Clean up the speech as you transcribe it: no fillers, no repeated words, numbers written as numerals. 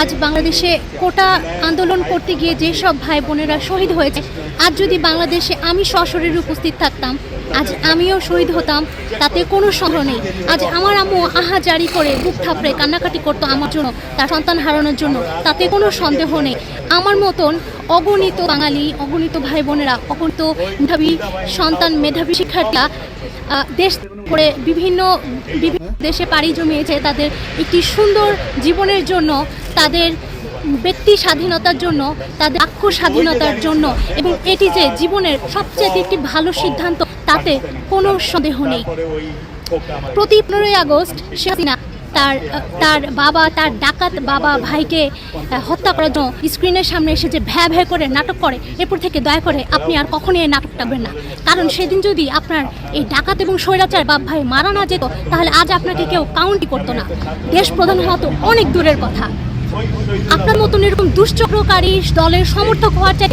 আজ বাংলাদেশে কোটা আন্দোলন করতে গিয়ে যেসব ভাই বোনেরা শহীদ হয়েছে, আজ যদি বাংলাদেশে আমি সশরীরে উপস্থিত থাকতাম, আজ আমিও শহীদ হতাম, তাতে কোনো সন্দেহ নেই। আজ আমার আম্মু আহাজারি করে বুক থাপড়ে কান্নাকাটি করতো আমার জন্য, তার সন্তান হারানোর জন্য, তাতে কোনো সন্দেহ নেই। আমার মতন অগণিত বাঙালি, অগণিত ভাই বোনেরা, অগণিত মেধাবী সন্তান, মেধাবী শিক্ষার্থীরা দেশ করে বিভিন্ন দেশে পাড়ি জমিয়েছে তাদের একটি সুন্দর জীবনের জন্য, তাদের ব্যক্তি স্বাধীনতার জন্য, তাদের বাক্য স্বাধীনতার জন্য, এবং এটি যে জীবনের সবচেয়ে একটি ভালো সিদ্ধান্ত, তাতে কোনো সন্দেহ নেই। প্রতি 15ই আগস্ট শেখ হাসিনা তার বাবা, তার ডাকাত বাবা ভাইকে হত্যা করার জন্য স্ক্রিনের সামনে এসে যে ভ্যা ভ্যা করে নাটক করে, এরপর থেকে দয়া করে আপনি আর কখনোই এই নাটক টাকবেন না। কারণ সেদিন যদি আপনার এই ডাকাত এবং স্বৈরাচার বাপ ভাই মারা না যেত, তাহলে আজ আপনাকে কেউ কাউন্টই করতো না, দেশ প্রধান হওয়া তো অনেক দূরের কথা। আপনার মতন এরকম দুশ্চক্রকারী দলের সমর্থক হওয়ার চাই